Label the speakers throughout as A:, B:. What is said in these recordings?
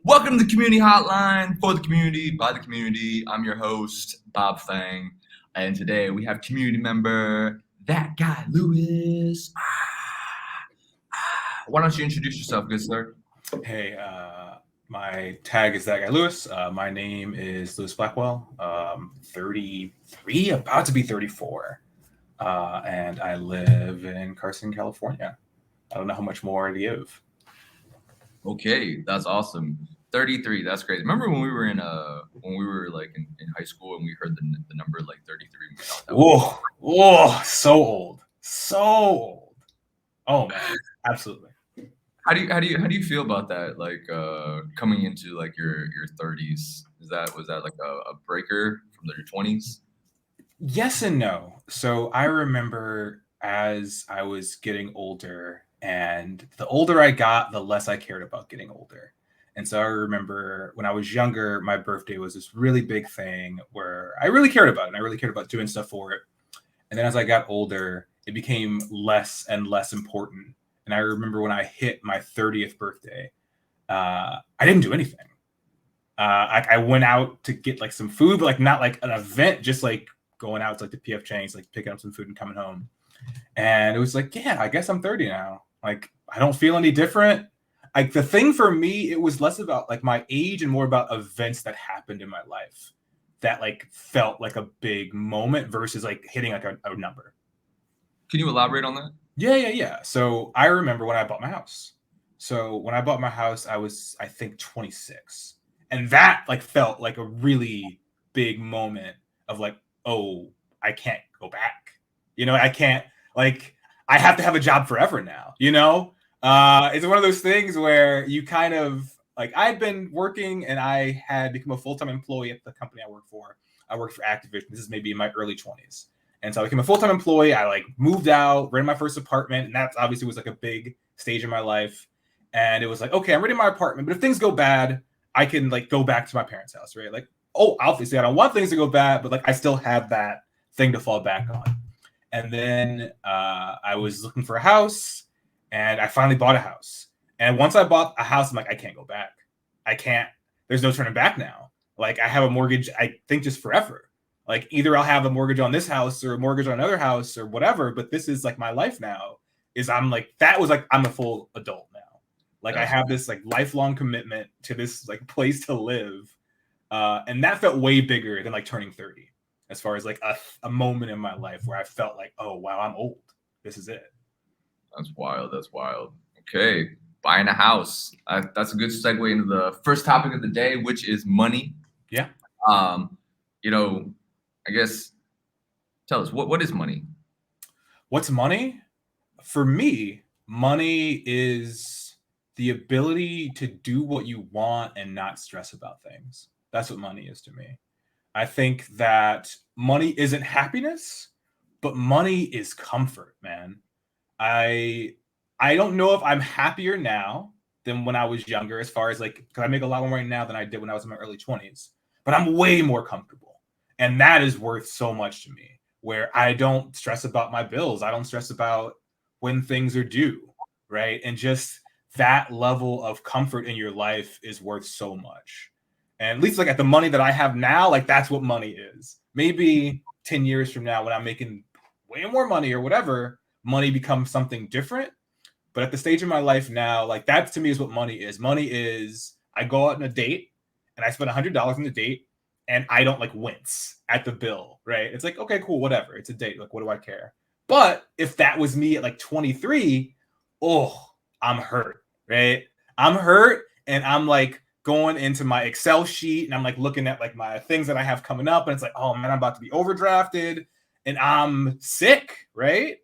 A: Welcome to the Community Hotline for the community, by the community. I'm your host, Bob Fang. And today we have community member, that guy, Lewis. Why don't you introduce yourself, good sir?
B: Hey, my tag is that guy Lewis. My name is Lewis Blackwell. 33, about to be 34. And I live in Carson, California. I don't know how much more to give.
A: Okay, that's awesome. 33, that's great. Remember when we were in high school and we heard the number like 33 and we thought that was
B: Whoa, so old. So old. Oh man, absolutely.
A: how do you feel about that? Like coming into like your 30s. Was that like a breaker from your 20s?
B: Yes and no. So I remember as I was getting older, and the older I got, the less I cared about getting older. And so I remember when I was younger, my birthday was this really big thing where I really cared about it. And I really cared about doing stuff for it. And then as I got older, it became less and less important. And I remember when I hit my 30th birthday, I didn't do anything. I went out to get like some food, but like not like an event, just like going out to like the PF Chang's, like picking up some food and coming home. And it was like, yeah, I guess I'm 30 now. Like, I don't feel any different. Like, the thing for me, it was less about like my age and more about events that happened in my life that like felt like a big moment versus like hitting like a number.
A: Can you elaborate on that?
B: Yeah. So I remember when I bought my house. So when I bought my house, I was, I think, 26. And that like felt like a really big moment of like, oh, I can't go back. I can't like I have to have a job forever now. It's one of those things where you kind of like I'd been working and I had become a full-time employee at the company I work for. I worked for Activision. This is maybe in my early 20s. And so I became a full-time employee. I like moved out, rented my first apartment, and that obviously was like a big stage in my life. And it was like, okay, I'm renting my apartment, but if things go bad, I can like go back to my parents' house, right? Like, oh, obviously I don't want things to go bad, but like I still have that thing to fall back on. And then I was looking for a house, and I finally bought a house. And once I bought a house, I'm like, I can't go back. I can't. There's no turning back now. Like I have a mortgage, I think just forever. Like either I'll have a mortgage on this house or a mortgage on another house or whatever. But this is like my life now. Is I'm like that was like I'm a full adult now. Like I
A: That's
B: have this like lifelong commitment to this like place to live, and that felt way bigger than like turning 30 as far as like a moment in my life where I felt like, oh wow, I'm old. This is it.
A: That's wild. That's wild. Okay, buying a house. That's a good segue into the first topic of the day, which is money.
B: Yeah.
A: Um, you know, I guess tell us what is money?
B: What's money? For me, money is the ability to do what you want and not stress about things. That's what money is to me. I think that money isn't happiness, but money is comfort, man. I I don't know if I'm happier now than when I was younger, as far as like, because I make a lot more money now than I did when I was in my early 20s, but I'm way more comfortable. And that is worth so much to me, where I don't stress about my bills. I don't stress about when things are due, right? And just that level of comfort in your life is worth so much. And at least like at the money that I have now, like that's what money is. Maybe 10 years from now when I'm making way more money or whatever, money becomes something different. But at the stage of my life now, like that to me is what money is. Money is I go out on a date and I spend $100 on the date and I don't like wince at the bill, right? It's like, okay, cool, whatever. It's a date. Like, what do I care? But if that was me at like 23, oh, I'm hurt, right? I'm hurt and I'm like going into my Excel sheet and I'm like looking at like my things that I have coming up and it's like, oh man, I'm about to be overdrafted and I'm sick, right?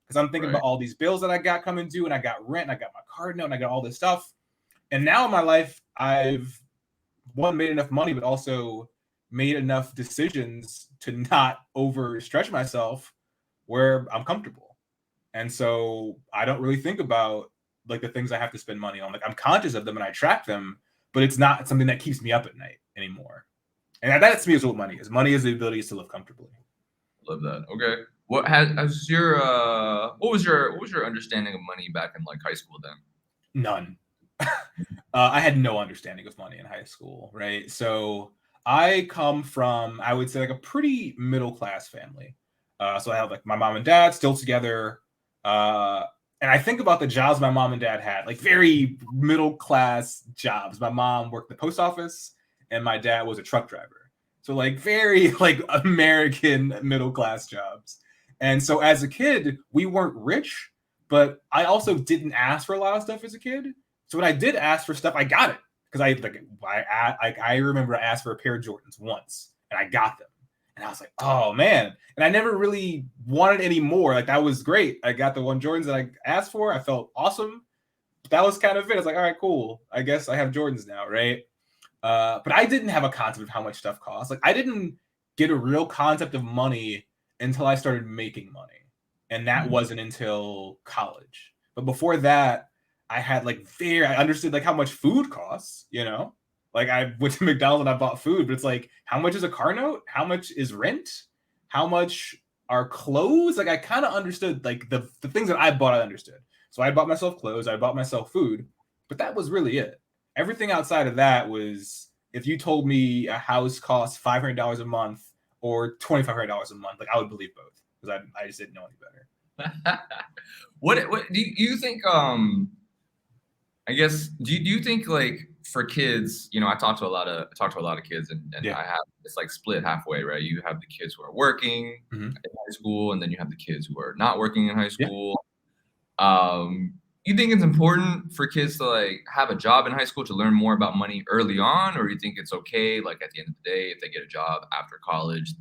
B: Because I'm thinking
A: Right.
B: about all these bills that I got coming due, and I got rent, and I got my card note, and I got all this stuff. And now in my life, I've one made enough money, but also made enough decisions to not overstretch myself where I'm comfortable. And so I don't really think about like the things I have to spend money on. Like I'm conscious of them and I track them, but it's not something that keeps me up at night anymore. And that to me is what money is. Money is the ability to live comfortably.
A: Love that. Okay. Has what was your understanding of money back in like high school then?
B: None. I had no understanding of money in high school, right? So I come from, I would say, like a pretty middle class family. So I have like my mom and dad still together. Uh, and I think about the jobs my mom and dad had, like very middle class jobs. My mom worked at the post office, and my dad was a truck driver. So like very like American middle class jobs. And so as a kid, we weren't rich, but I also didn't ask for a lot of stuff as a kid. So when I did ask for stuff, I got it because I remember I asked for a pair of Jordans once and I got them, and I was like, oh man! And I never really wanted any more. Like that was great. I got the one Jordans that I asked for. I felt awesome. But that was kind of it. I was like, all right, cool. I guess I have Jordans now, right? But I didn't have a concept of how much stuff costs. Like I didn't get a real concept of money until I started making money, and that wasn't until college. But before that, I had like I understood like how much food costs. Like I went to McDonald's and I bought food, but it's like how much is a car note? How much is rent? How much are clothes? Like I kind of understood like the things that I bought. I understood. So I bought myself clothes. I bought myself food, but that was really it. Everything outside of that was if you told me a house costs $500 a month or $2,500 a month, like I would believe both because I just didn't know any better.
A: What do you think? I guess do you think like for kids, I talk to a lot of kids, and
B: Yeah.
A: I have it's like split halfway, right? You have the kids who are working
B: Mm-hmm.
A: in high school, and then you have the kids who are not working in high
B: Yeah.
A: school. You think it's important for kids to like have a job in high school to learn more about money early on, or you think it's okay, like at the end of the day, if they get a job after college,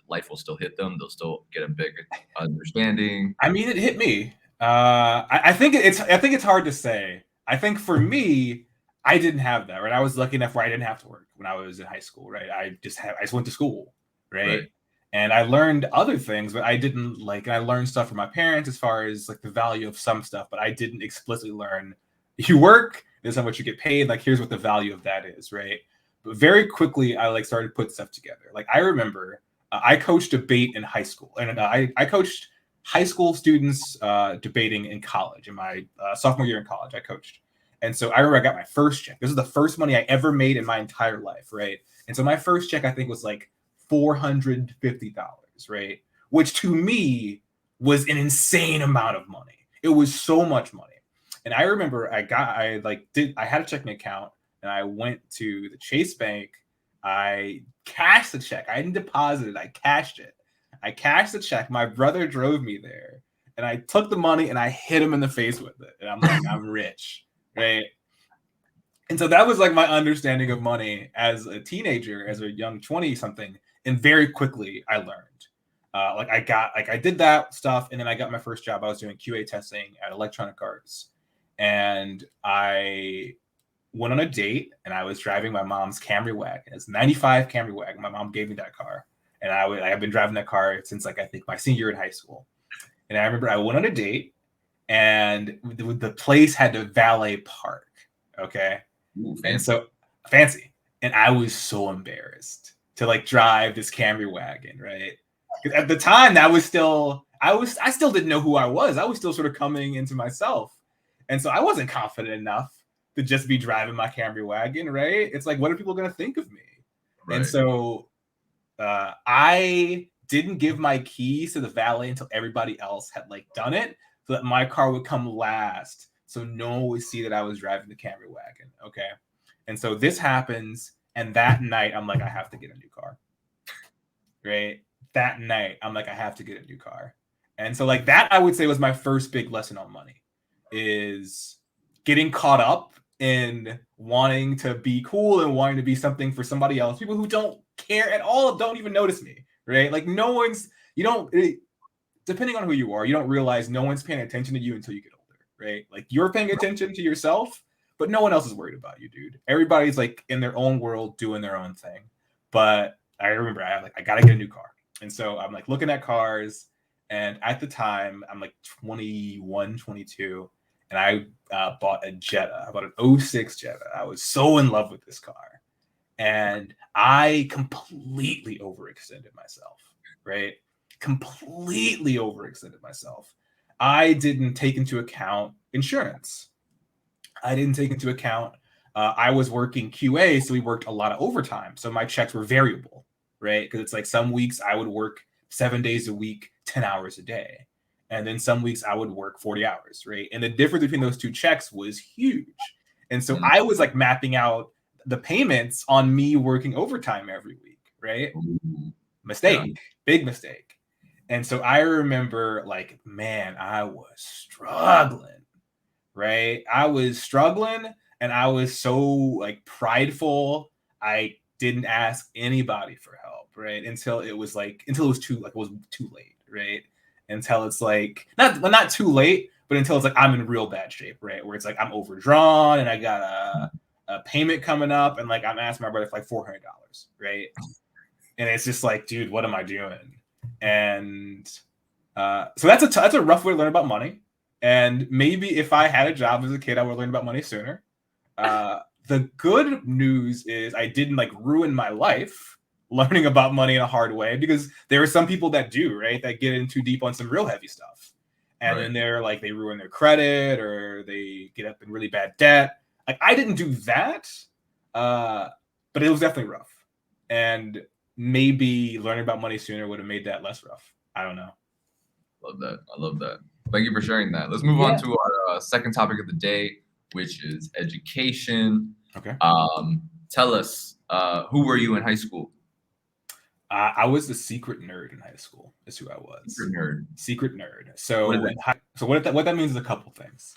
A: life will still hit them, they'll still get a big understanding.
B: I mean, it hit me. I think it's hard to say. I think for me, I didn't have that, right? I was lucky enough where I didn't have to work when I was in high school, right? I just went to school, right?
A: Right.
B: And I learned other things, but I didn't like, and I learned stuff from my parents as far as like the value of some stuff, but I didn't explicitly learn you work, this is how much you get paid, like here's what the value of that is, right? But very quickly, I like started to put stuff together. Like I remember I coached debate in high school, and I coached high school students debating in college. In my sophomore year in college, I coached. And so I remember I got my first check. This is the first money I ever made in my entire life, right? And so my first check, I think, was like $450, right? Which to me was an insane amount of money. It was so much money. And I remember I had a checking account and I went to the Chase Bank. I cashed the check. I didn't deposit it. I cashed it. I cashed the check. My brother drove me there, and I took the money and I hit him in the face with it. And I'm like, I'm rich, right? And so that was like my understanding of money as a teenager, as a young 20 something. And very quickly I learned. I did that stuff, and then I got my first job. I was doing QA testing at Electronic Arts, and I went on a date, and I was driving my mom's Camry wagon. It's a 95 Camry wagon. My mom gave me that car. And I've been driving that car since like I think my senior year in high school. And I remember I went on a date, and the place had to valet park. Okay,
A: Ooh,
B: and
A: fancy.
B: so fancy, and I was so embarrassed to like drive this Camry wagon, right? Because at the time, that was still I still didn't know who I was. I was still sort of coming into myself, and so I wasn't confident enough to just be driving my Camry wagon, right? It's like, what are people going to think of me? And
A: Right.
B: so I didn't give my keys to the valet until everybody else had like done it, so that my car would come last, so no one would see that I was driving the Camry wagon. Okay, and so this happens, and that night I'm like, I have to get a new car. Right, that night I'm like, I have to get a new car, and so like that I would say was my first big lesson on money, is getting caught up in wanting to be cool and wanting to be something for somebody else. People who don't care at all, don't even notice me, right? Like no one's, you don't, depending on who you are, you don't realize no one's paying attention to you until you get older, right? Like you're paying attention to yourself, but no one else is worried about you, dude. Everybody's like in their own world doing their own thing. But I remember I gotta get a new car. And so I'm like looking at cars, and at the time I'm like 21, 22, and I bought a Jetta. I bought an '06 Jetta. I was so in love with this car, and I completely overextended myself, right? Completely overextended myself. I didn't take into account insurance. I didn't take into account I was working QA, so we worked a lot of overtime. So my checks were variable, right? Because it's like some weeks I would work 7 days a week, 10 hours a day. And then some weeks I would work 40 hours, right? And the difference between those two checks was huge. And so I was like mapping out the payments on me working overtime every week, right? Mistake, yeah. Big mistake. And so I remember like, man, I was struggling, right? I was struggling and I was so like prideful. I didn't ask anybody for help, right? Until it was too late, right? Until it's like not too late, but until it's like I'm in real bad shape, right? Where it's like I'm overdrawn and I got a payment coming up and like I'm asking my brother for like $400, right? And it's just like, dude, what am I doing? And so that's a rough way to learn about money. And maybe if I had a job as a kid, I would have learned about money sooner. The good news is I didn't like ruin my life learning about money in a hard way, because there are some people that do, right? That get in too deep on some real heavy stuff. And then they're like, they ruin their credit or they get up in really bad debt. Like I didn't do that, but it was definitely rough. And maybe learning about money sooner would have made that less rough. I don't know.
A: Love that. I love that. Thank you for sharing that. Let's move on to our second topic of the day, which is education.
B: Okay.
A: Tell us, who were you in high school?
B: I was the secret nerd in high school. Is who I was. Secret nerd. So what that means is a couple things.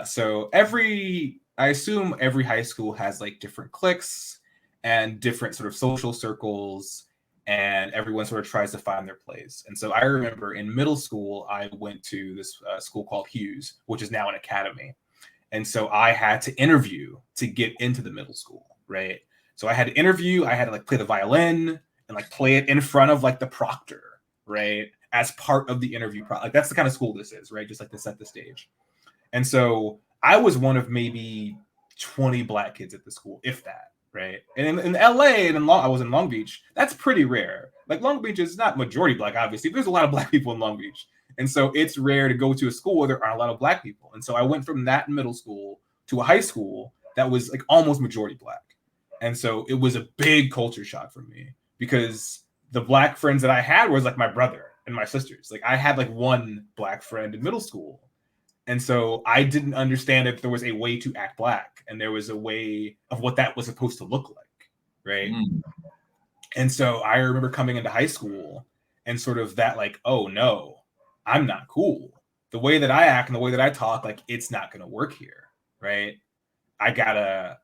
B: So I assume every high school has like different cliques and different sort of social circles, and everyone sort of tries to find their place. And so I remember in middle school, I went to this school called Hughes, which is now an academy. And so I had to interview to get into the middle school, right? So I had to interview, I had to like play the violin and like play it in front of like the proctor, right? As part of the interview. Like that's the kind of school this is, right? Just like to set the stage. And so I was one of maybe 20 black kids at the school, if that, right? And in LA and I was in Long Beach, that's pretty rare. Like Long Beach is not majority black, obviously. There's a lot of black people in Long Beach. And so it's rare to go to a school where there aren't a lot of black people. And so I went from that middle school to a high school that was like almost majority black. And so it was a big culture shock for me, because the black friends that I had was like my brother and my sisters. Like I had like one black friend in middle school. And so I didn't understand that there was a way to act black and there was a way of what that was supposed to look like, right? And so I remember coming into high school and sort of that like, oh no, I'm not cool. The way that I act and the way that I talk, like it's not going to work here, right? I gotta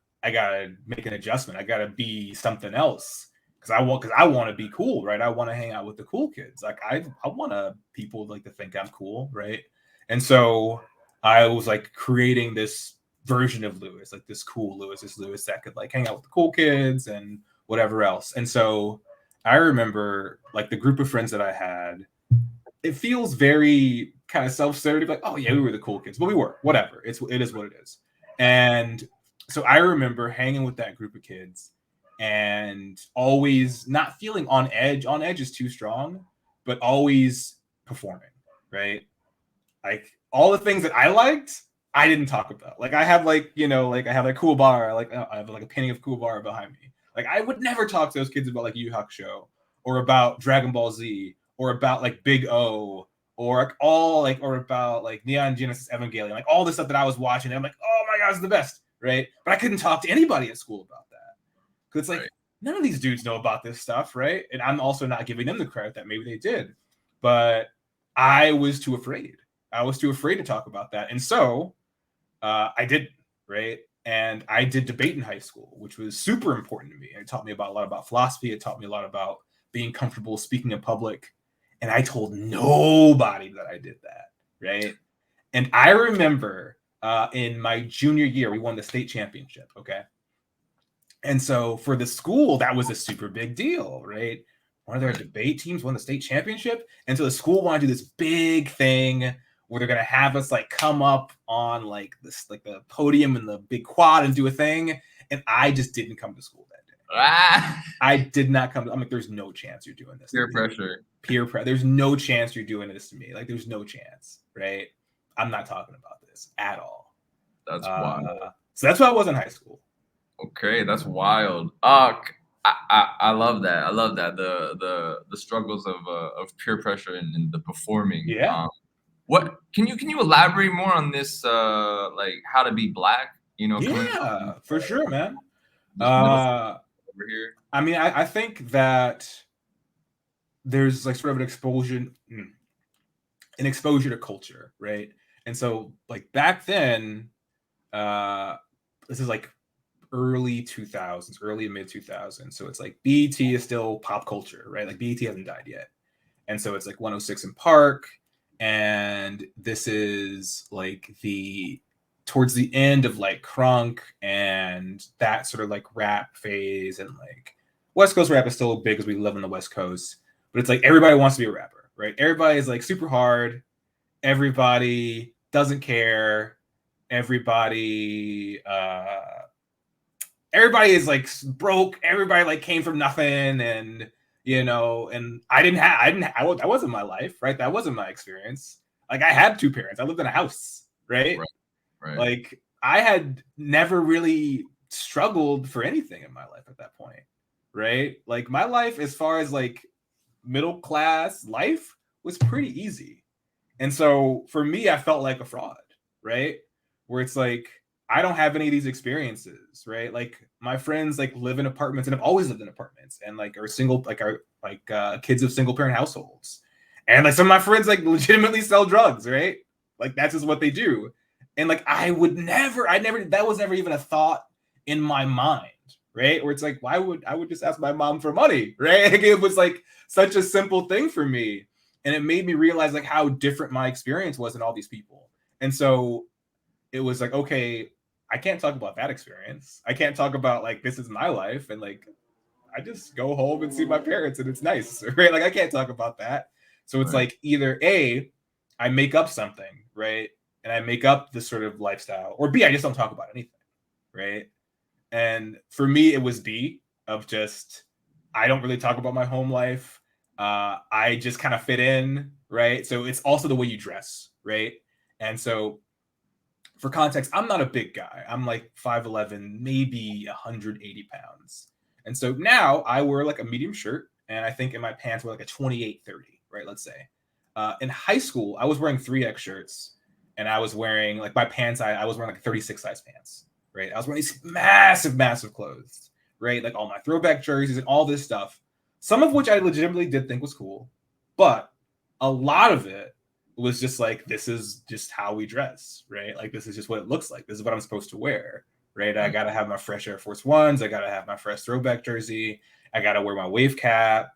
B: make an adjustment. I gotta be something else because I want to be cool, right? I want to hang out with the cool kids. Like I want people like to think I'm cool, right? And so I was like creating this version of Lewis, like this cool Lewis, this Lewis that could like hang out with the cool kids and whatever else. And so I remember like the group of friends that I had, it feels very kind of self-centered, like, oh yeah, we were the cool kids, but we were, whatever. It is what it is. And so I remember hanging with that group of kids and always not feeling on edge. On edge is too strong, but always performing, right? Like all the things that I liked, I didn't talk about. Like I have like, like I have like Cool Bar, like I have like a painting of Cool Bar behind me. Like I would never talk to those kids about like Yu Hakusho or about Dragon Ball Z or about like Big O or or about like Neon Genesis Evangelion, like all the stuff that I was watching. And I'm like, oh my God, it's the best, right? But I couldn't talk to anybody at school about that. Because it's like, none of these dudes know about this stuff, right? And I'm also not giving them the credit that maybe they did. But I was too afraid. I was too afraid to talk about that. And so I didn't, right? And I did debate in high school, which was super important to me. It taught me a lot about philosophy. It taught me a lot about being comfortable speaking in public. And I told nobody that I did that, right? And I remember in my junior year, we won the state championship, okay? And so for the school, that was a super big deal, right? One of their debate teams won the state championship. And so the school wanted to do this big thing where they're going to have us like come up on like this, like the podium and the big quad and do a thing. And I just didn't come to school that day. I did not come. I'm like, there's no chance you're doing this.
A: Peer pressure.
B: Peer pressure. There's no chance you're doing this to me. Like, there's no chance, right? I'm not talking about this at all.
A: That's wild.
B: So that's what I was in high school.
A: Okay, that's wild. I love that. I love that. The struggles of peer pressure and the performing.
B: Yeah.
A: What can you elaborate more on this? Like how to be black. You know, coming from
B: Yeah, for sure, man.
A: this middle
B: Uh,
A: over here.
B: I mean, I think that there's like sort of an exposure to culture, right? And so like back then, uh, this is like early 2000s, early mid 2000s. So it's like BET is still pop culture, right? Like BET hasn't died yet. And so it's like 106 in Park. And this is like the towards the end of like crunk and that sort of like rap phase. And like West Coast rap is still big because we live on the West Coast, but it's like everybody wants to be a rapper, right? Everybody is like super hard. Everybody doesn't care. Everybody everybody is like broke. Everybody like came from nothing, and and that wasn't my life, right? That wasn't my experience. Like I had two parents. I lived in a house, right?
A: Right. Right.
B: Like I had never really struggled for anything in my life at that point, right? Like my life, as far as like middle class life, was pretty easy. And so for me, I felt like a fraud, right? Where it's like, I don't have any of these experiences, right? Like my friends like live in apartments and have always lived in apartments and like are single, like are like kids of single parent households. And like some of my friends like legitimately sell drugs, right? Like that's just what they do. And like I never, that was never even a thought in my mind, right? Where it's like, I would just ask my mom for money, right? Like, it was like such a simple thing for me. And it made me realize like how different my experience was than all these people. And so it was like, okay, I can't talk about that experience. I can't talk about like this is my life and like I just go home and see my parents and it's nice, right? Like I can't talk about that. So it's
A: Right.
B: like either A, I make up something, right? And I make up this sort of lifestyle, or B, I just don't talk about anything, right? And for me, it was B, of just I don't really talk about my home life. I just kind of fit in, right? So it's also the way you dress, right? And so for context, I'm not a big guy. I'm like 5'11, maybe 180 pounds. And so now I wear like a medium shirt, and I think in my pants were like a 28-30, right? Let's say. In high school, I was wearing 3X shirts, and I was wearing like my pants, I was wearing like 36 size pants, right? I was wearing these massive, massive clothes, right? Like all my throwback jerseys and all this stuff, some of which I legitimately did think was cool, but a lot of it was just like, this is just how we dress, right? Like this is just what it looks like. This is what I'm supposed to wear, right? I gotta have my fresh Air Force Ones. I gotta have my fresh throwback jersey. I gotta wear my wave cap.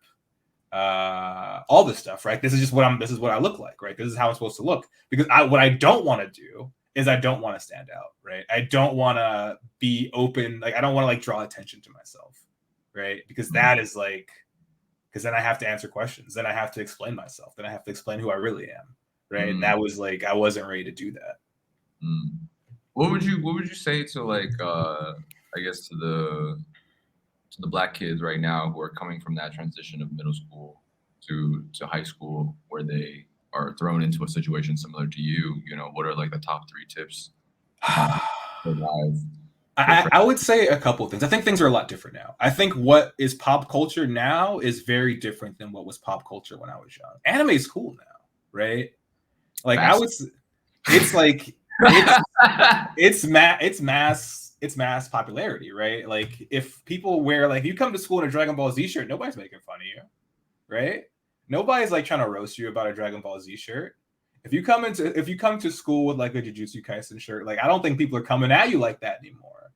B: All this stuff, right? This is what I look like, right? This is how I'm supposed to look. Because what I don't want to do is I don't want to stand out, right? I don't want to be open. Like I don't want to like draw attention to myself, right? Because that is like, because then I have to answer questions. Then I have to explain myself. Then I have to explain who I really am. Right.
A: Mm.
B: That was like I wasn't ready to do that.
A: Mm. What would you say to like I guess to the black kids right now who are coming from that transition of middle school to high school where they are thrown into a situation similar to you, what are like the top three tips on how to survive peer
B: I would say a couple of things. I think things are a lot different now. I think what is pop culture now is very different than what was pop culture when I was young. Anime is cool now, right? Like I
A: fast?
B: would, it's like it's mass popularity, right? Like if people wear like if you come to school in a Dragon Ball Z shirt, nobody's making fun of you, right? Nobody's like trying to roast you about a Dragon Ball Z shirt. If you come to school with like a Jujutsu Kaisen shirt, like I don't think people are coming at you like that anymore.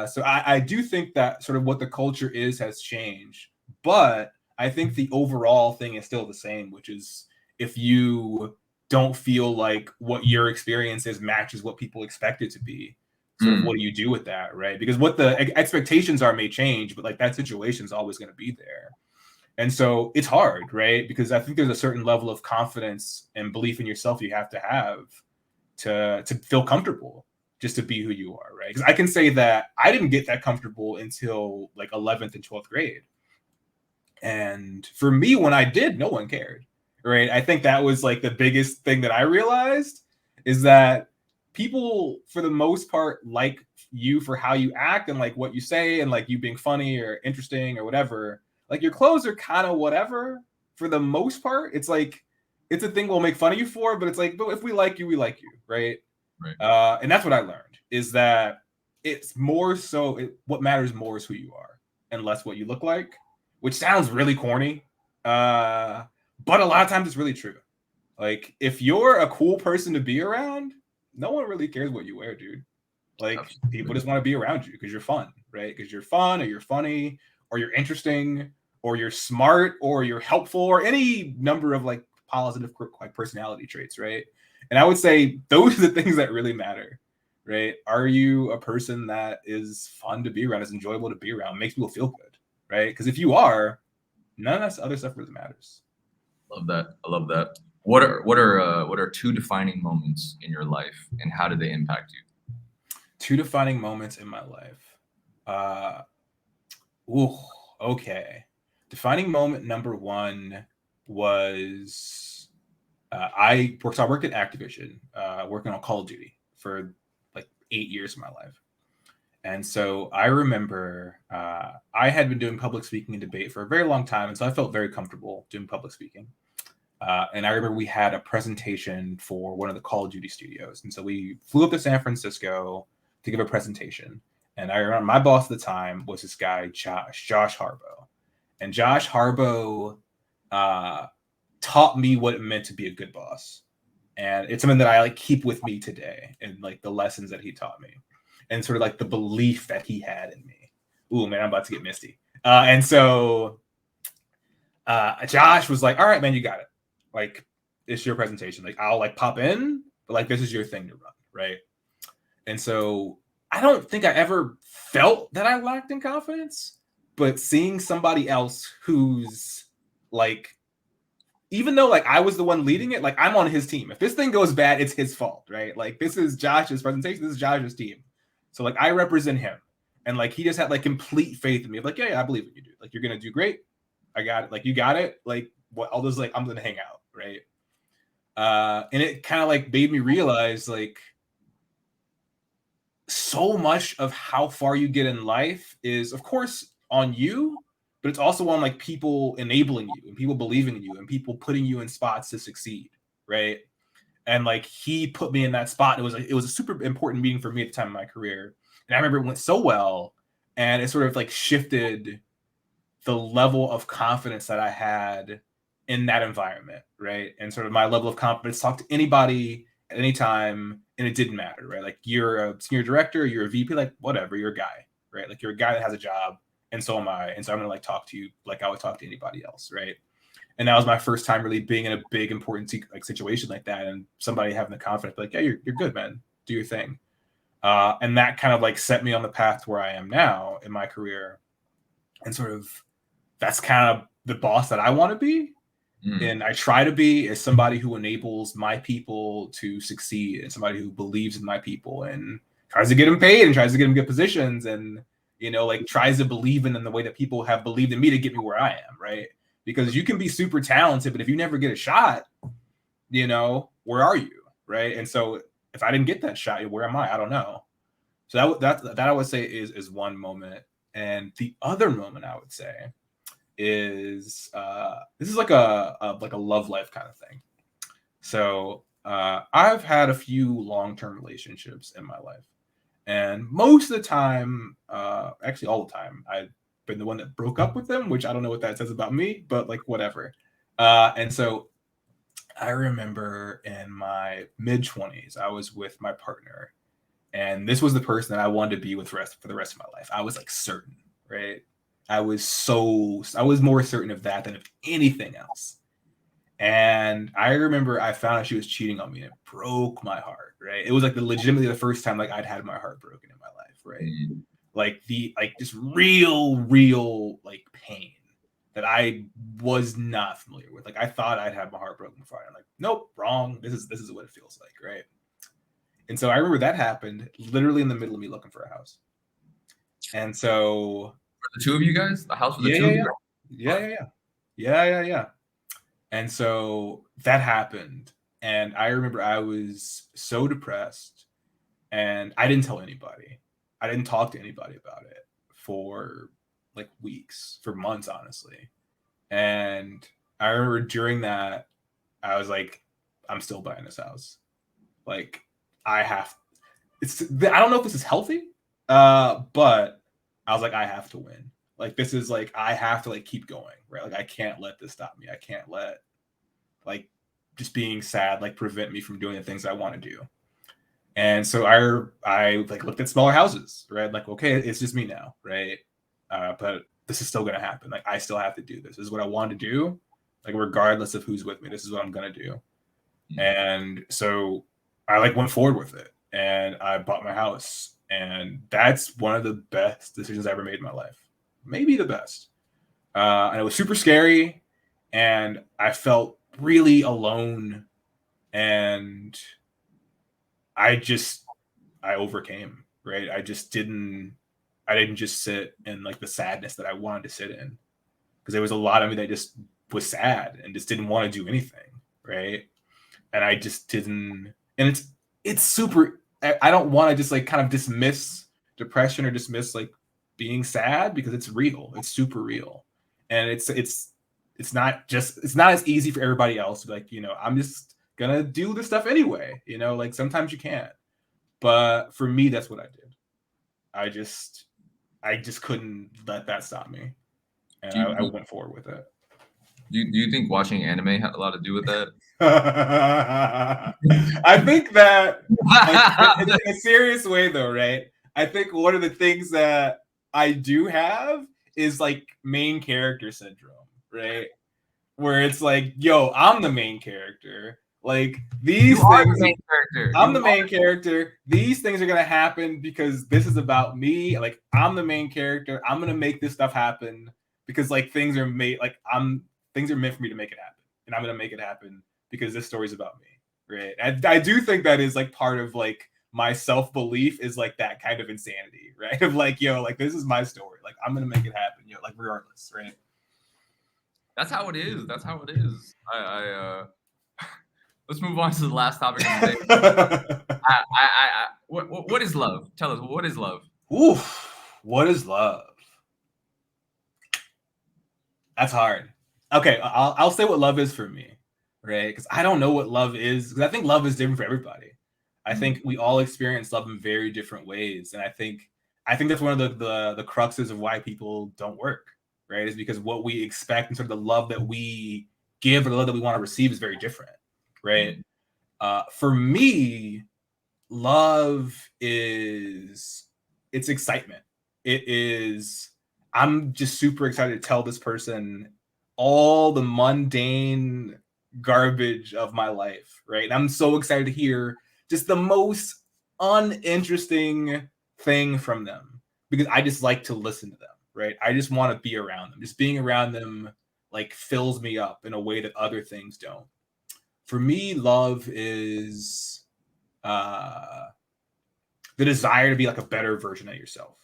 B: So I do think that sort of what the culture is has changed, but I think the overall thing is still the same, which is if you don't feel like what your experience is matches what people expect it to be, sort of what do you do with that, right? Because what the expectations are may change, but like that situation is always going to be there. And so it's hard, right? Because I think there's a certain level of confidence and belief in yourself you have to feel comfortable just to be who you are, right? Because I can say that I didn't get that comfortable until like 11th and 12th grade. And for me, when I did, no one cared, right? I think that was like the biggest thing that I realized is that people for the most part like you for how you act and like what you say and like you being funny or interesting or whatever. Like your clothes are kind of whatever for the most part. It's like it's a thing we'll make fun of you for, but it's like, but if we like you, we like you, right?
A: Right.
B: And that's what I learned is that it's more so what matters more is who you are and less what you look like, which sounds really corny, but a lot of times it's really true. Like if you're a cool person to be around, no one really cares what you wear, dude. Like people
A: Absolutely.
B: just want to be around you because you're fun, right? Because you're fun or you're funny or you're interesting or you're smart or you're helpful or any number of like positive like personality traits, right? And I would say those are the things that really matter, right? Are you a person that is fun to be around, is enjoyable to be around, makes people feel good, right? Because if you are, none of that other stuff really matters.
A: Love that. I love that. What are two defining moments in your life, and how did they impact you?
B: Two defining moments in my life. Uh, ooh, okay. Defining moment number one was so I worked at Activision, working on Call of Duty for like 8 years of my life. And so I remember I had been doing public speaking and debate for a very long time. And so I felt very comfortable doing public speaking. And I remember we had a presentation for one of the Call of Duty studios. And so we flew up to San Francisco to give a presentation. And I remember my boss at the time was this guy, Josh Harbo. And Josh Harbo uh, taught me what it meant to be a good boss. And it's something that I like keep with me today and like the lessons that he taught me and sort of like the belief that he had in me. Ooh, man, I'm about to get misty. And so Josh was like, all right, man, you got it. Like, it's your presentation. Like, I'll like pop in, but like, this is your thing to run, right? And so I don't think I ever felt that I lacked in confidence, but seeing somebody else who's like, even though like I was the one leading it, like I'm on his team. If this thing goes bad, it's his fault, right? Like this is Josh's presentation, this is Josh's team. So like I represent him. And like he just had like complete faith in me. Like, yeah, I believe what you do. Like you're gonna do great. I got it. Like you got it. Like what all those like I'm gonna hang out, right? And it kind of like made me realize like so much of how far you get in life is of course on you, but it's also on like people enabling you and people believing in you and people putting you in spots to succeed, right? And like he put me in that spot. It was a super important meeting for me at the time of my career, and I remember it went so well, and it sort of like shifted the level of confidence that I had in that environment, right? And sort of my level of confidence, talk to anybody at any time, and it didn't matter, right? Like you're a senior director, you're a VP, like whatever, you're a guy, right? Like you're a guy that has a job, and so am I. And so I'm gonna like talk to you like I would talk to anybody else, right? And that was my first time really being in a big important like situation like that, and somebody having the confidence, like, yeah, you're good, man, do your thing. And that kind of like set me on the path to where I am now in my career, and sort of that's kind of the boss that I want to be. And I try to be as somebody who enables my people to succeed and somebody who believes in my people and tries to get them paid and tries to get them good positions and, you know, like tries to believe in them the way that people have believed in me to get me where I am, right? Because you can be super talented, but if you never get a shot, you know, where are you, right? And so if I didn't get that shot, where am I? I don't know. So that I would say is one moment. And the other moment I would say is this is like a love life kind of thing. So I've had a few long-term relationships in my life, and most of the time, actually all the time, I've been the one that broke up with them, which I don't know what that says about me, but like whatever. And so I remember in my mid-20s, I was with my partner, and this was the person that I wanted to be with for the rest of my life. I was like certain, right? I was more certain of that than of anything else. And I remember I found out she was cheating on me and it broke my heart, right? It was like legitimately the first time like I'd had my heart broken in my life, right? Like just real like pain that I was not familiar with. Like I thought I'd had my heart broken before. I'm like, nope, wrong. This is what it feels like, right? And so I remember that happened literally in the middle of me looking for a house. And so
A: For the two of you guys, the house for the
B: yeah,
A: two
B: yeah,
A: of
B: yeah.
A: you.
B: Yeah, yeah, yeah. Yeah, yeah, yeah. And so that happened. And I remember I was so depressed and I didn't tell anybody. I didn't talk to anybody about it for like weeks, for months, honestly. And I remember during that, I was like, I'm still buying this house. Like, I have. I don't know if this is healthy, but I was like, I have to win. Like, this is like, I have to like keep going, right? Like, I can't let this stop me. I can't let like just being sad like prevent me from doing the things I want to do. And so I like looked at smaller houses, right? Like, okay, it's just me now, right? But this is still gonna happen. Like, I still have to do this. This is what I want to do. Like, regardless of who's with me, this is what I'm gonna do. And so I like went forward with it, and I bought my house, and that's one of the best decisions I ever made in my life, maybe the best. And it was super scary, and I felt really alone, and I overcame, right? I didn't just sit in like the sadness that I wanted to sit in, because there was a lot of me that just was sad and just didn't want to do anything, right? And I just didn't. And it's super. I don't want to just like kind of dismiss depression or dismiss like being sad, because it's real. It's super real, and it's not as easy for everybody else to be like, I'm just gonna do this stuff anyway. Like sometimes you can't. But for me, that's what I did. I just couldn't let that stop me, and
A: Do you,
B: I went forward with it.
A: do you think watching anime had a lot to do with that?
B: I think that, like, in a serious way, though, right? I think one of the things that I do have is like main character syndrome, right? Where it's like, yo, I'm the main character. Like
A: You
B: these
A: are
B: things,
A: the main character.
B: I'm the main character. These things are gonna happen because this is about me. Like I'm the main character. I'm gonna make this stuff happen because like things are made. Like things are meant for me to make it happen, and I'm gonna make it happen because this story's about me, right? I do think that is like part of like my self belief is like that kind of insanity, right? Of like, yo, like this is my story. Like I'm gonna make it happen, like regardless, right?
A: That's how it is. That's how it is. Let's move on to the last topic of the day. What is love? Tell us, what is love?
B: Oof, what is love? That's hard. Okay, I'll say what love is for me, right? Because I don't know what love is. Because I think love is different for everybody. I think we all experience love in very different ways, and I think that's one of the cruxes of why people don't work, right? Is because what we expect and sort of the love that we give or the love that we want to receive is very different, right? For me, love is it's excitement. It is I'm just super excited to tell this person all the mundane garbage of my life, right? And I'm so excited to hear just the most uninteresting thing from them because I just like to listen to them, right? I just want to be around them. Just being around them like fills me up in a way that other things don't. For me, love is uh the desire to be like a better version of yourself.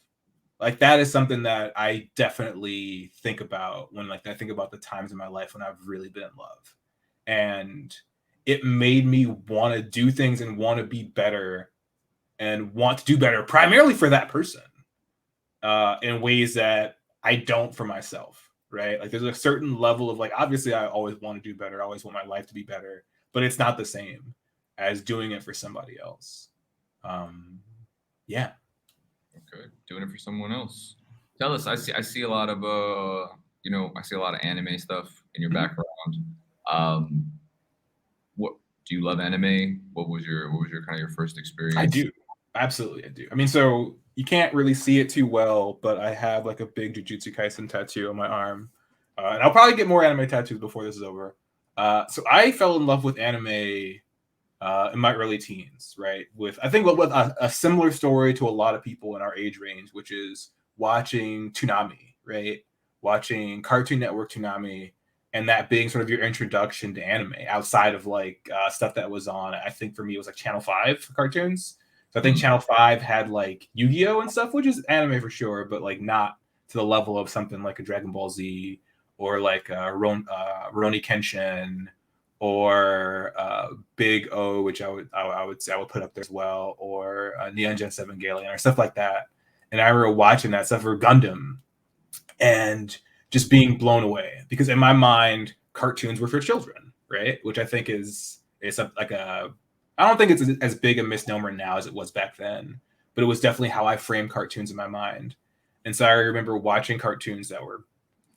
B: Like that is something that I definitely think about when like I think about the times in my life when I've really been in love. And it made me want to do things and want to be better and want to do better primarily for that person in ways that I don't for myself, right? Like there's a certain level of like, obviously I always want to do better. I always want my life to be better, but it's not the same as doing it for somebody else. Um, yeah.
A: Okay, doing it for someone else. Tell us. I see a lot of I see a lot of anime stuff in your
B: Mhm.
A: background. Um, what do you love anime? What was your kind of your first
B: I
A: experience?
B: do. Absolutely, I do. I mean, so you can't really see it too well, but I have like a big Jujutsu Kaisen tattoo on my arm. And I'll probably get more anime tattoos before this is over. So I fell in love with anime in my early teens, right? With I think with a similar story to a lot of people in our age range, which is watching Toonami, right? Watching Cartoon Network Toonami, and that being sort of your introduction to anime outside of like stuff that was on. I think for me it was like Channel 5 for cartoons. So I think
A: Mm.
B: Channel 5 had like Yu-Gi-Oh and stuff, which is anime for sure, but like not to the level of something like a Dragon Ball Z or like Rurouni Kenshin or Big O, which I would say I would put up there as well, or Neon Genesis Evangelion or stuff like that. And I remember watching that stuff for Gundam and just being blown away because in my mind, cartoons were for children, right? Which I think is like a I don't think it's as big a misnomer now as it was back then, but it was definitely how I framed cartoons in my mind. And so I remember watching cartoons that were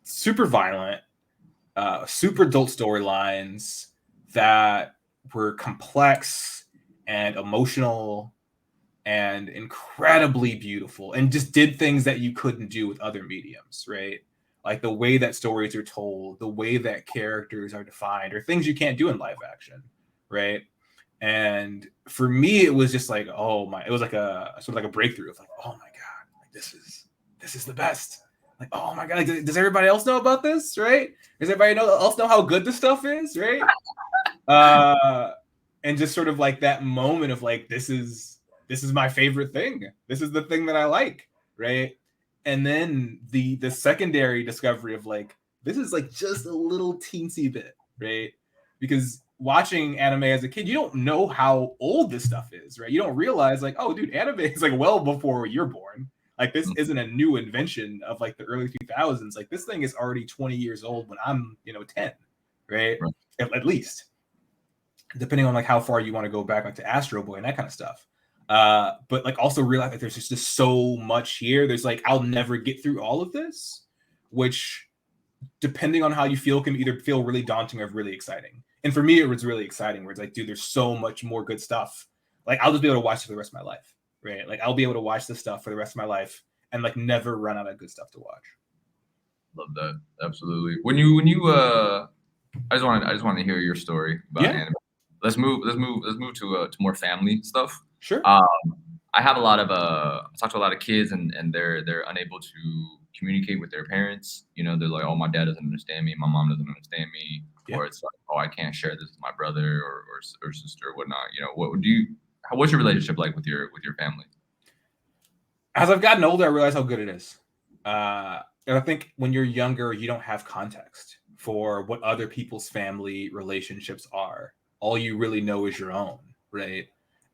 B: super violent, super adult storylines that were complex and emotional and incredibly beautiful and just did things that you couldn't do with other mediums, right? Like the way that stories are told, the way that characters are defined, or things you can't do in live action, right? And for me, it was just like, oh my, it was like a sort of like a breakthrough of like, oh my God, like this is the best. Like, oh my God, like, does everybody else know about this, right? Does everybody else know how good this stuff is, right? And just sort of like that moment of like, this is my favorite thing. This is the thing that I like, right? And then the secondary discovery of like, this is like just a little teensy bit, right? Because watching anime as a kid, you don't know how old this stuff is, right? You don't realize like, oh, dude, anime is like well before you're born. Like this isn't a new invention of like the early 2000s. Like this thing is already 20 years old when I'm 10, right? At least, depending on like how far you want to go back like to Astro Boy and that kind of stuff. But like also realize that there's just so much here. There's like I'll never get through all of this, which depending on how you feel can either feel really daunting or really exciting. And for me, it was really exciting where it's like, dude, there's so much more good stuff. Like I'll just be able to watch it for the rest of my life, right? Like I'll be able to watch this stuff for the rest of my life and like never run out of good stuff to watch.
A: Love that. Absolutely. When you I just wanted to hear your story about anime. Let's move to more family stuff.
B: Sure.
A: I have a lot of I talk to a lot of kids and they're unable to communicate with their parents. You know, they're like, oh, my dad doesn't understand me, my mom doesn't understand me, or it's like, oh, I can't share this with my brother or sister or whatnot. You know, what's your relationship like with your family?
B: As I've gotten older, I realize how good it is. And I think when you're younger, you don't have context for what other people's family relationships are. All you really know is your own, right?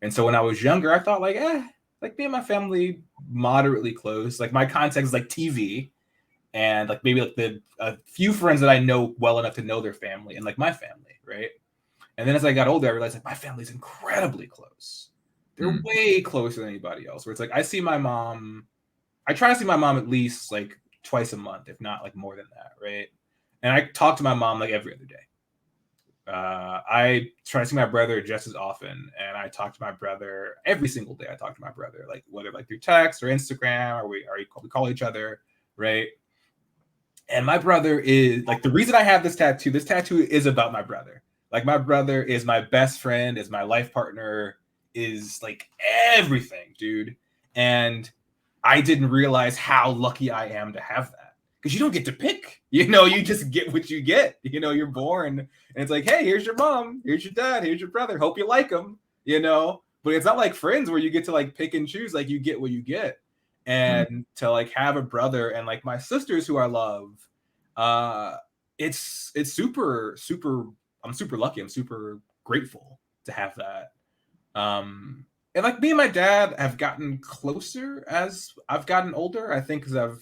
B: And so when I was younger, I thought like, like me and my family moderately close. Like my context is like TV and like maybe like a few friends that I know well enough to know their family and like my family, right? And then as I got older, I realized like my family's incredibly close. They're way closer than anybody else. Where it's like I see my mom, I try to see my mom at least like twice a month, if not like more than that, right? And I talk to my mom like every other day. I try to see my brother just as often, and I talk to my brother every single day. I talk to my brother, like whether like through text or Instagram, or we call each other, right? And my brother is like the reason I have this tattoo. This tattoo is about my brother. Like my brother is my best friend, is my life partner, is like everything, dude. And I didn't realize how lucky I am to have that. Because you don't get to pick, you just get what you get. You're born and it's like, hey, here's your mom, here's your dad, here's your brother. Hope you like them, But it's not like Friends where you get to like pick and choose, like you get what you get. And to like have a brother and like my sisters who I love, it's super, super, I'm super lucky. I'm super grateful to have that. And like me and my dad have gotten closer as I've gotten older. I think because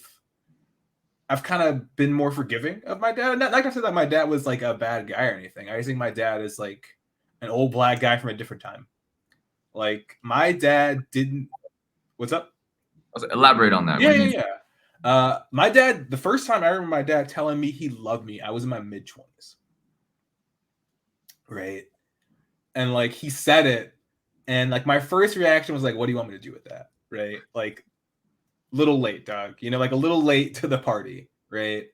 B: I've kind of been more forgiving of my dad. Not like I said that my dad was like a bad guy or anything. I just think my dad is like an old black guy from a different time. Like my dad didn't. What's up?
A: Elaborate on that.
B: Yeah. My dad. The first time I remember my dad telling me he loved me, I was in my mid-20s. Right, and like he said it, and like my first reaction was like, "What do you want me to do with that?" Right, like. Little late, dog. Like a little late to the party, right?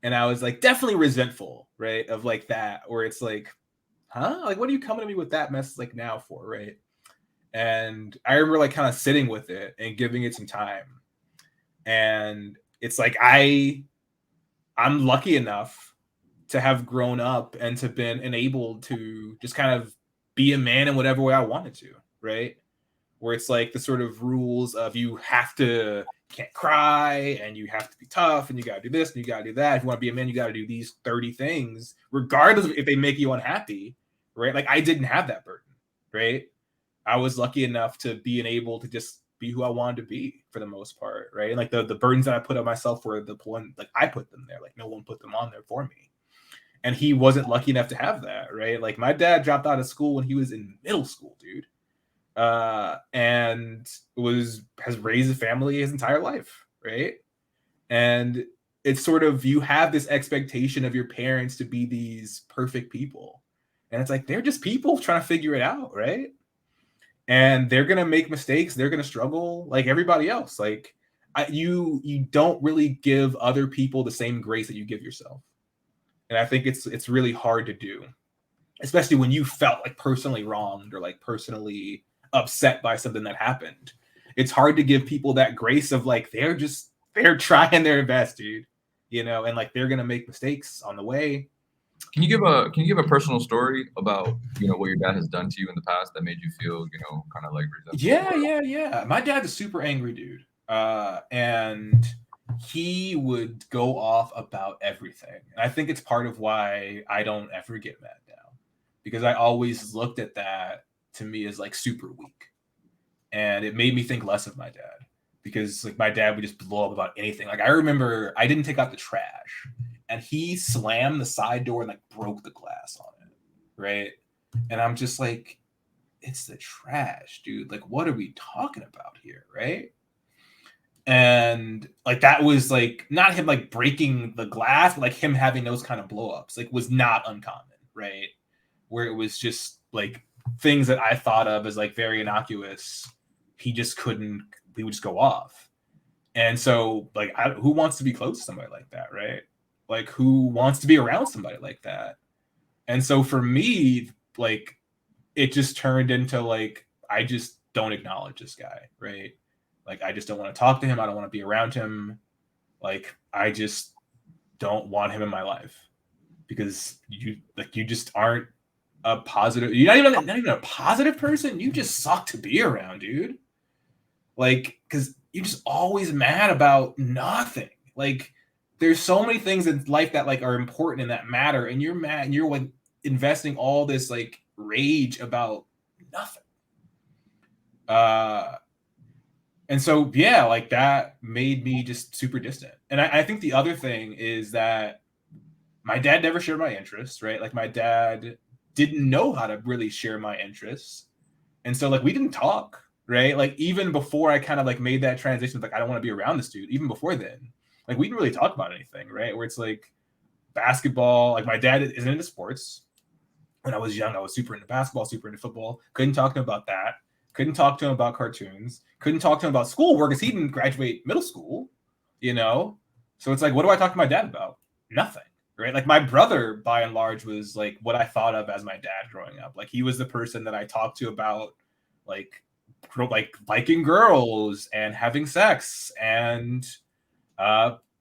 B: And I was like definitely resentful, right? Of like that, where it's like, huh? Like, what are you coming to me with that mess like now for, right? And I remember like kind of sitting with it and giving it some time. And it's like I'm lucky enough to have grown up and to been enabled to just kind of be a man in whatever way I wanted to, right? Where it's like the sort of rules of you can't cry and you have to be tough and you got to do this and you got to do that. If you want to be a man, you got to do these 30 things, regardless of if they make you unhappy, right? Like I didn't have that burden, right? I was lucky enough to be able to just be who I wanted to be for the most part, right? And like the burdens that I put on myself were the one, like I put them there, like no one put them on there for me. And he wasn't lucky enough to have that, right? Like my dad dropped out of school when he was in middle school, dude. And has raised a family his entire life, right? And it's sort of, you have this expectation of your parents to be these perfect people. And it's like, they're just people trying to figure it out, right? And they're going to make mistakes. They're going to struggle like everybody else. Like you don't really give other people the same grace that you give yourself. And I think it's really hard to do, especially when you felt like personally wronged or like personally upset by something that happened. It's hard to give people that grace of like, they're trying their best, dude, and like they're gonna make mistakes on the way.
A: Can you give a personal story about what your dad has done to you in the past that made you feel kind of like resentful?
B: Yeah. My dad's a super angry dude, and he would go off about everything. And I think it's part of why I don't ever get mad now, because I always looked at that to me as like super weak, and it made me think less of my dad, because like my dad would just blow up about anything. Like I remember I didn't take out the trash, and he slammed the side door and like broke the glass on it, right? And I'm just like, it's the trash, dude. Like, what are we talking about here, right? And like that was like not him like breaking the glass, but like him having those kind of blowups like was not uncommon, right? Where it was just like things that I thought of as like very innocuous, he would just go off. And so like who wants to be close to somebody like that, right? Like who wants to be around somebody like that? And so for me, like it just turned into like I just don't acknowledge this guy, right? Like I just don't want to talk to him. I don't want to be around him. Like I just don't want him in my life, because you just aren't a positive. You're not even a positive person. You just suck to be around, dude. Like, because you're just always mad about nothing. Like, there's so many things in life that like are important and that matter, and you're mad and you're like investing all this like rage about nothing. And so yeah, like that made me just super distant. And I think the other thing is that my dad never shared my interests, right? Like my dad didn't know how to really share my interests. And so like we didn't talk, right? Like even before I kind of like made that transition of like I don't want to be around this dude, even before then, like we didn't really talk about anything, right? Where it's like basketball, like my dad isn't into sports. When I was young, I was super into basketball, super into football. Couldn't talk to him about that. Couldn't talk to him about cartoons. Couldn't talk to him about schoolwork because he didn't graduate middle school, So it's like, what do I talk to my dad about? Nothing, right? Like my brother, by and large, was like what I thought of as my dad growing up. Like he was the person that I talked to about like liking girls and having sex and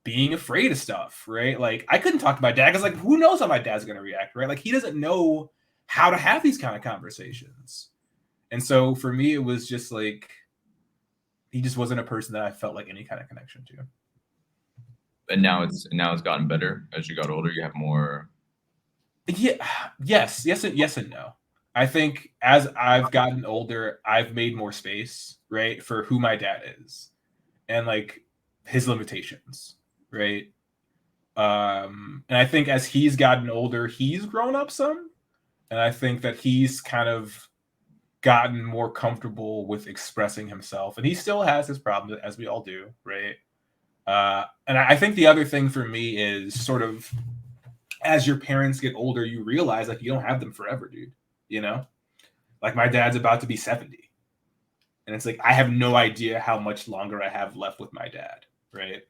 B: being afraid of stuff, right? Like I couldn't talk to my dad because like who knows how my dad's gonna react, right? Like he doesn't know how to have these kind of conversations. And so for me, it was just like he just wasn't a person that I felt like any kind of connection to.
A: And now it's gotten better as you got older. You have more.
B: Yeah, yes, and no. I think as I've gotten older, I've made more space, right, for who my dad is and like his limitations, right? And I think as he's gotten older, he's grown up some, and I think that he's kind of gotten more comfortable with expressing himself, and he still has his problems as we all do, right? And I think the other thing for me is sort of as your parents get older, you realize like you don't have them forever, dude. Like my dad's about to be 70, and it's like I have no idea how much longer I have left with my dad, right?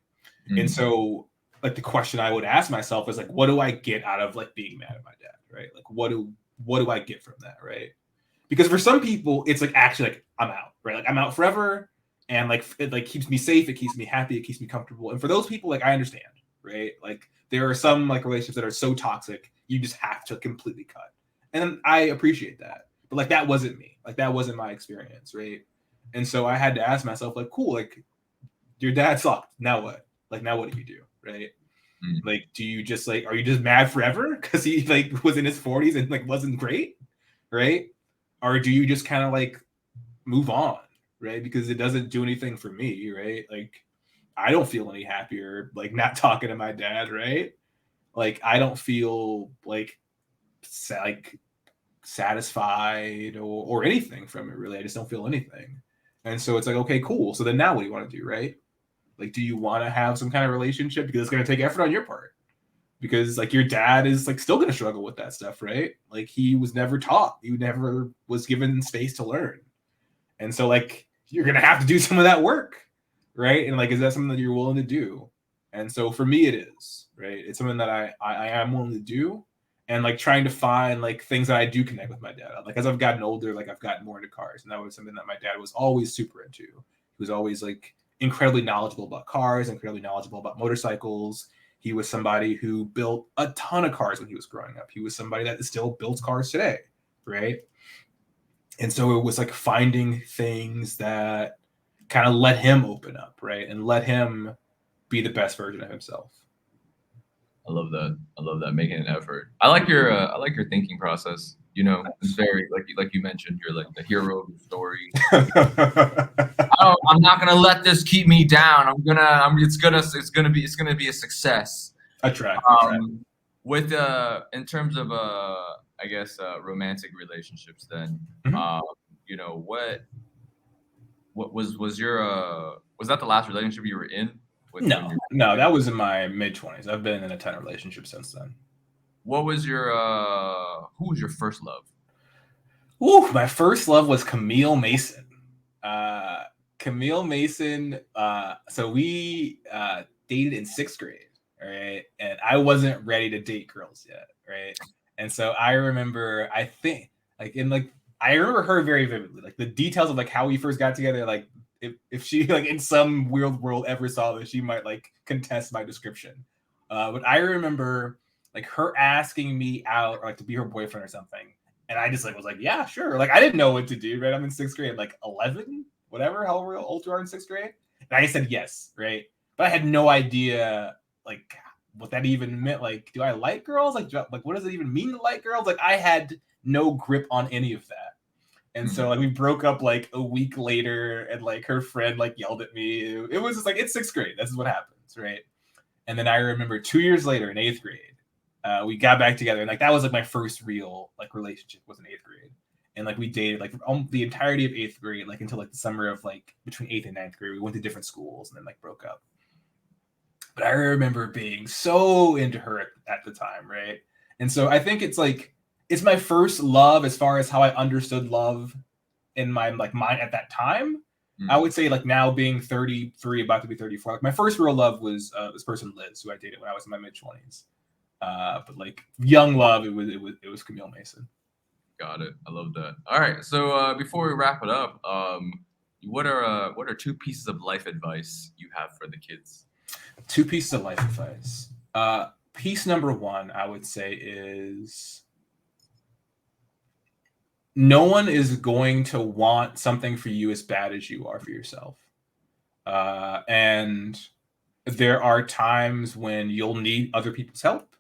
B: Mm-hmm. And so like the question I would ask myself is like, what do I get out of like being mad at my dad, right? Like what do I get from that, right? Because for some people, it's like actually like I'm out, right? Like I'm out forever, and like it like keeps me safe, it keeps me happy, it keeps me comfortable. And for those people, like I understand, right? Like there are some like relationships that are so toxic, you just have to completely cut. And I appreciate that. But like that wasn't me. Like that wasn't my experience, right? And so I had to ask myself, like, cool, like your dad sucked. Now what? Like now what do you do, right? Like, do you just like are you just mad forever because he like was in his 40s and like wasn't great? right? Or do you just kind of like move on, right? Because it doesn't do anything for me, right? Like I don't feel any happier like not talking to my dad, right? Like I don't feel like satisfied or anything from it really. I just don't feel anything. And so it's like, okay, cool. So then now what do you want to do, right? Like, do you want to have some kind of relationship? Because it's going to take effort on your part. Because like your dad is like still going to struggle with that stuff, right? Like he was never taught. He never was given space to learn. And so like you're going to have to do some of that work, right? And like, is that something that you're willing to do? And so for me, it is, right? It's something that I am willing to do, and like trying to find like things that I do connect with my dad. Like as I've gotten older, like I've gotten more into cars, and that was something that my dad was always super into. He was always like incredibly knowledgeable about cars, incredibly knowledgeable about motorcycles. He was somebody who built a ton of cars when he was growing up. He was somebody that still builds cars today, right? And so it was like finding things that kind of let him open up, right? And let him be the best version of himself.
A: I love that. I love that, making an effort. I like your thinking process. You know, it's very like you mentioned, you're like the hero of the story. I'm not gonna let this keep me down. It's gonna be a success.
B: I try.
A: With in terms of I guess romantic relationships, then
B: Mhm.
A: um, you know what was your was that the last relationship you were in with when
B: No,
A: you're
B: no, that was in my mid-20s. I've been in a ton of relationships since then.
A: what was your who was your first love?
B: Ooh, my first love was Camille Mason. Uh, Camille Mason. So we dated in sixth grade, right? And I wasn't ready to date girls yet, right? And so I remember, I think, like in like, I remember her very vividly, like the details of like how we first got together. Like if she like in some weird world ever saw this, she might like contest my description. But I remember like her asking me out or like to be her boyfriend or something, and I just like was like, yeah, sure. Like I didn't know what to do, right? I'm in sixth grade, like 11, whatever, however old you are in sixth grade. And I said yes, right? But I had no idea like what that even meant. Like, do I like girls? Like what does it even mean to like girls? Like I had no grip on any of that. And so
A: Mhm.
B: like we broke up like a week later, and like her friend like yelled at me. It was just like it's sixth grade. This is what happens, right? And then I remember 2 years later in eighth grade, we got back together, and like that was like my first real like relationship was in eighth grade, and like we dated like the entirety of eighth grade, like until like the summer of like between eighth and ninth grade. We went to different schools and then like broke up. But I remember being so into her at the time, right? And so I think it's like it's my first love as far as how I understood love in my like mind at that time. I
A: Mhm.
B: would say like now being 33, about to be 34, like my first real love was this person Liz, who I dated when I was in my mid 20s. But like young love, it was Camille Mason.
A: Got it. I love that. All right. So before we wrap it up, what are two pieces of life advice you have for the kids?
B: Two pieces of life advice. Piece number one, I would say, is no one is going to want something for you as bad as you are for yourself. And there are times when you'll need other people's help.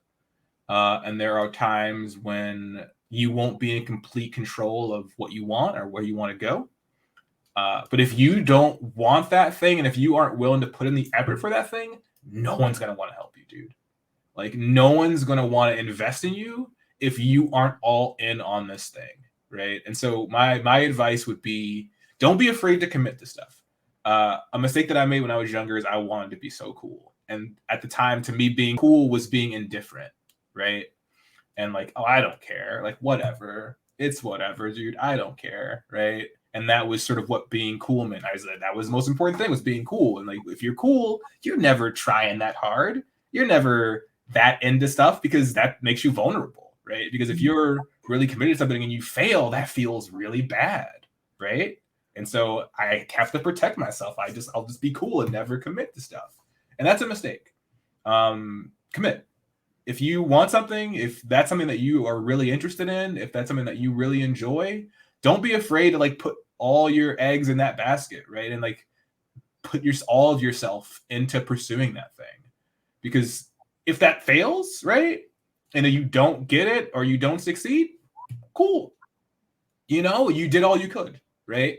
B: And there are times when you won't be in complete control of what you want or where you want to go. But if you don't want that thing and if you aren't willing to put in the effort for that thing, no one's going to want to help you, dude. Like, no one's going to want to invest in you if you aren't all in on this thing, right? And so my advice would be don't be afraid to commit to stuff. A mistake that I made when I was younger is I wanted to be so cool. And at the time, to me, being cool was being indifferent, right? And like, oh, I don't care. Like, whatever. It's whatever, dude. I don't care, right? And that was sort of what being cool meant. I said that was the most important thing was being cool. And like, if you're cool, you're never trying that hard. You're never that into stuff because that makes you vulnerable, right? Because if you're really committed to something and you fail, that feels really bad, right? And so I have to protect myself. I'll just be cool and never commit to stuff, and that's a mistake. Commit if you want something, if that's something that you are really interested in, if that's something that you really enjoy, don't be afraid to like put all your eggs in that basket, right? And like put all of yourself into pursuing that thing. Because if that fails, right? And you don't get it or you don't succeed, cool. you know, you did all you could, right?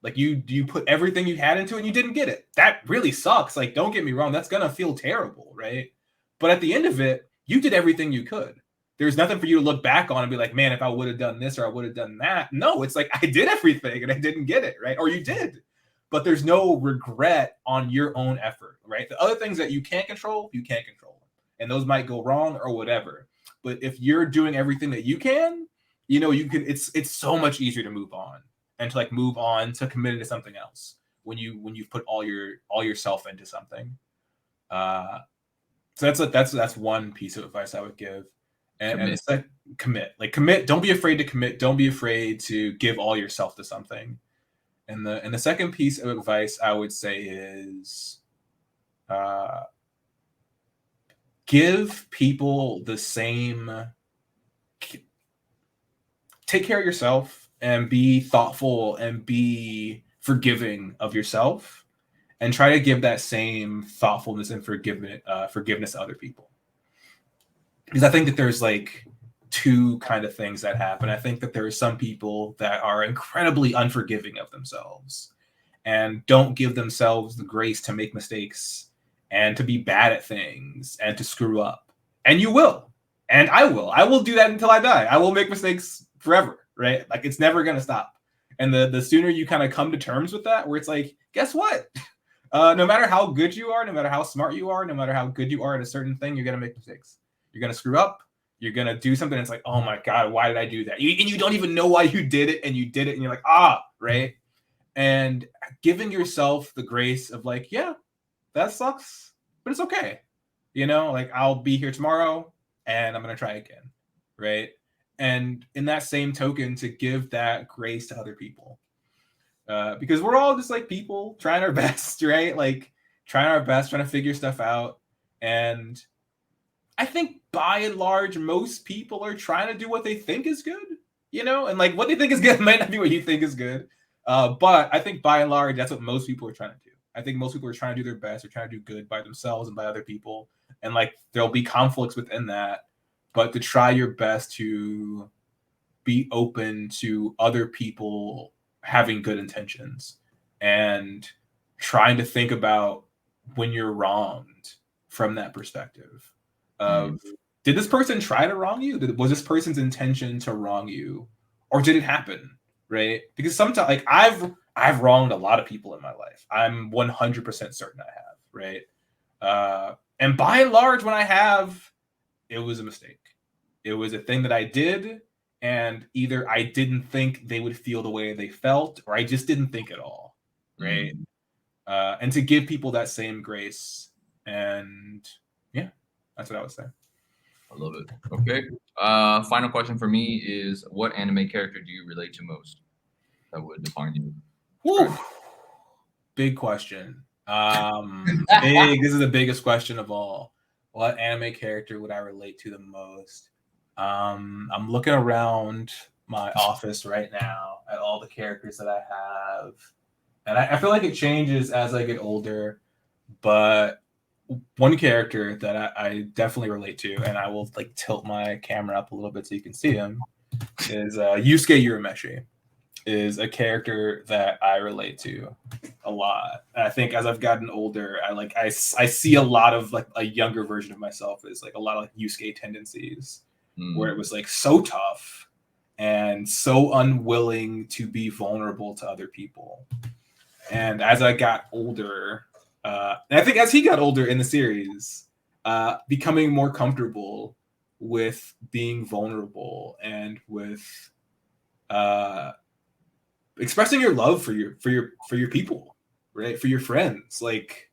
B: Like you put everything you had into it and you didn't get it. That really sucks. Like, don't get me wrong, that's gonna feel terrible, right? But at the end of it, you did everything you could. There's nothing for you to look back on and be like, man, if I would have done this or I would have done that. No, it's like I did everything and I didn't get it, right? Or you did. But there's no regret on your own effort, right? The other things that you can't control, you can't control. And those might go wrong or whatever. But if you're doing everything that you can, you know, you can, it's so much easier to move on and to like move on to commit into something else when you've put all yourself into something. So that's one piece of advice I would give. And the second, commit. Don't be afraid to commit. Don't be afraid to give all yourself to something. And the second piece of advice I would say is give people the same. Take care of yourself and be thoughtful and be forgiving of yourself, and try to give that same thoughtfulness and forgiveness to other people. Because I think that there's like two kind of things that happen. I think that there are some people that are incredibly unforgiving of themselves and don't give themselves the grace to make mistakes and to be bad at things and to screw up. And you will. And I will. I will do that until I die. I will make mistakes forever, right? Like, it's never going to stop. And the sooner you kind of come to terms with that, where it's like, guess what? No matter how good you are, no matter how smart you are, no matter how good you are at a certain thing, you're going to make mistakes. You're going to screw up. You're going to do something. It's like, oh my God, why did I do that? And you don't even know why you did it. And you did it. And you're like, right? And giving yourself the grace of like, yeah, that sucks, but it's okay. You know, like, I'll be here tomorrow and I'm going to try again. Right. And in that same token, to give that grace to other people. Because we're all just like people trying our best, right? Like, trying our best, trying to figure stuff out. And I think by and large, most people are trying to do what they think is good, you know? And like, what they think is good might not be what you think is good. But I think by and large, that's what most people are trying to do. I think most people are trying to do their best. They're trying to do good by themselves and by other people. And like, there'll be conflicts within that. But to try your best to be open to other people having good intentions and trying to think about when you're wronged from that perspective of, did this person try to wrong you? Was this person's intention to wrong you, or did it happen? Right? Because sometimes, like, I've wronged a lot of people in my life. I'm 100% certain I have. Right? And by and large, when I have, it was a mistake. It was a thing that I did, and either I didn't think they would feel the way they felt, or I just didn't think at all. Right? And to give people that same grace. And yeah, that's what I would say.
A: I love it. Okay. Final question for me is, what anime character do you relate to most that would define you?
B: Woo. Big question. This is the biggest question of all. What anime character would I relate to the most? I'm looking around my office right now at all the characters that I have. And I feel like it changes as I get older. But one character that I definitely relate to, and I will like tilt my camera up a little bit so you can see him, is Yusuke Urameshi. Is a character that I relate to a lot. And I think as I've gotten older, I see a lot of like a younger version of myself is like a lot of like Yusuke tendencies, where it was like so tough and so unwilling to be vulnerable to other people. And as I got older, and I think as he got older in the series, becoming more comfortable with being vulnerable and with expressing your love for your people, right? For your friends. Like,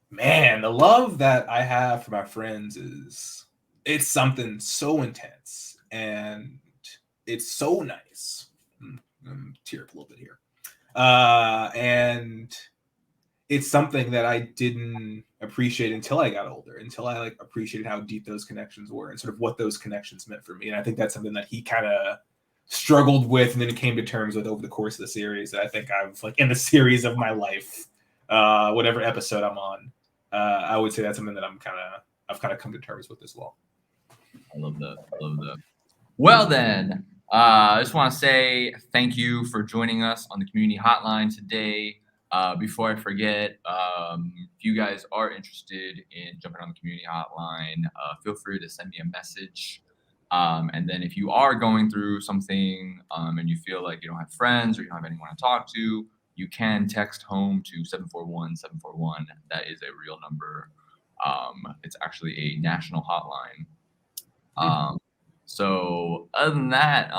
B: man, the love that I have for my friends it's something so intense, and it's so nice. Tear up a little bit here. And it's something that I didn't appreciate until I got older, until I like appreciated how deep those connections were and sort of what those connections meant for me. And I think that's something that he kind of struggled with and then came to terms with over the course of the series. I think I've like in the series of my life, whatever episode I'm on, I would say that's something that I've kind of come to terms with as well.
A: I love that. Well, then, I just want to say thank you for joining us on the community hotline today. Before I forget, if you guys are interested in jumping on the community hotline, feel free to send me a message. And then, if you are going through something and you feel like you don't have friends or you don't have anyone to talk to, you can text home to 741-741. That is a real number. It's actually a national hotline.
B: Hmm.
A: Um, so other than that,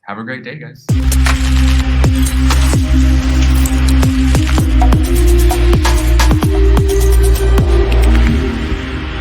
A: have a great day, guys.